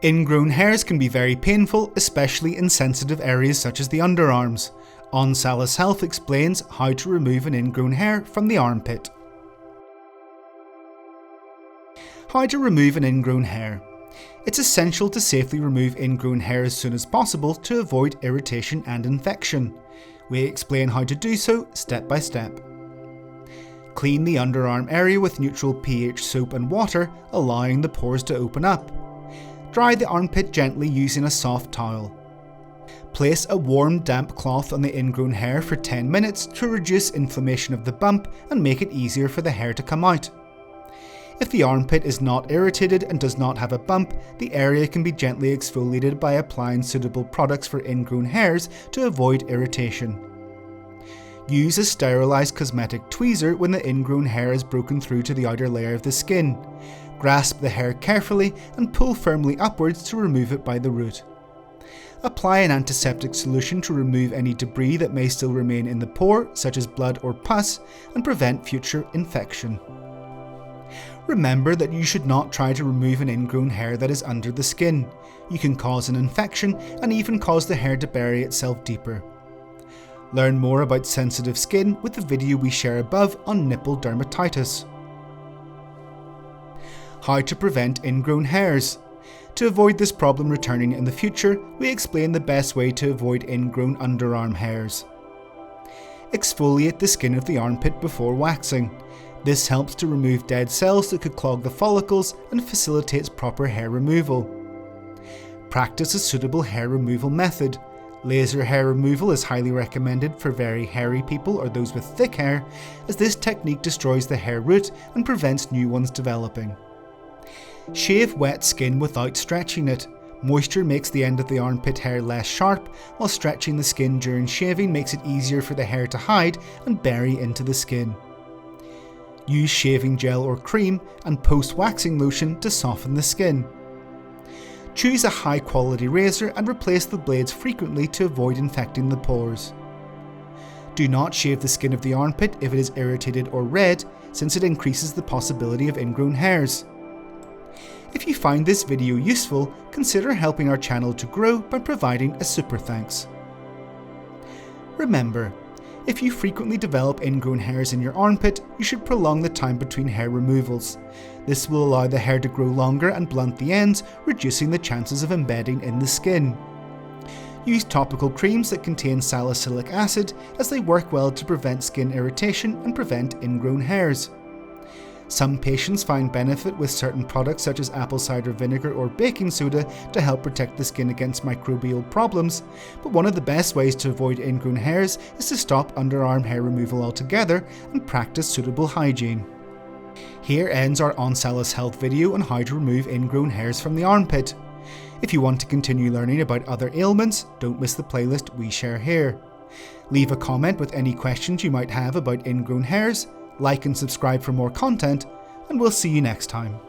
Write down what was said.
Ingrown hairs can be very painful, especially in sensitive areas such as the underarms. ONsalus Health explains how to remove an ingrown hair from the armpit. How to remove an ingrown hair. It's essential to safely remove ingrown hair as soon as possible to avoid irritation and infection. We explain how to do so step by step. Clean the underarm area with neutral pH soap and water, allowing the pores to open up. Dry the armpit gently using a soft towel. Place a warm, damp cloth on the ingrown hair for 10 minutes to reduce inflammation of the bump and make it easier for the hair to come out. If the armpit is not irritated and does not have a bump, the area can be gently exfoliated by applying suitable products for ingrown hairs to avoid irritation. Use a sterilised cosmetic tweezer when the ingrown hair is broken through to the outer layer of the skin. Grasp the hair carefully and pull firmly upwards to remove it by the root. Apply an antiseptic solution to remove any debris that may still remain in the pore, such as blood or pus, and prevent future infection. Remember that you should not try to remove an ingrown hair that is under the skin. You can cause an infection and even cause the hair to bury itself deeper. Learn more about sensitive skin with the video we share above on nipple dermatitis. How to prevent ingrown hairs. To avoid this problem returning in the future, we explain the best way to avoid ingrown underarm hairs. Exfoliate the skin of the armpit before waxing. This helps to remove dead cells that could clog the follicles and facilitates proper hair removal. Practice a suitable hair removal method. Laser hair removal is highly recommended for very hairy people or those with thick hair, as this technique destroys the hair root and prevents new ones developing. Shave wet skin without stretching it. Moisture makes the end of the armpit hair less sharp, while stretching the skin during shaving makes it easier for the hair to hide and bury into the skin. Use shaving gel or cream and post-waxing lotion to soften the skin. Choose a high quality razor and replace the blades frequently to avoid infecting the pores. Do not shave the skin of the armpit if it is irritated or red, since it increases the possibility of ingrown hairs. If you find this video useful, consider helping our channel to grow by providing a super thanks. Remember, if you frequently develop ingrown hairs in your armpit, you should prolong the time between hair removals. This will allow the hair to grow longer and blunt the ends, reducing the chances of embedding in the skin. Use topical creams that contain salicylic acid, as they work well to prevent skin irritation and prevent ingrown hairs. Some patients find benefit with certain products such as apple cider vinegar or baking soda to help protect the skin against microbial problems, but one of the best ways to avoid ingrown hairs is to stop underarm hair removal altogether and practice suitable hygiene. Here ends our ONsalus Health video on how to remove ingrown hairs from the armpit. If you want to continue learning about other ailments, don't miss the playlist we share here. Leave a comment with any questions you might have about ingrown hairs. Like and subscribe for more content, and we'll see you next time.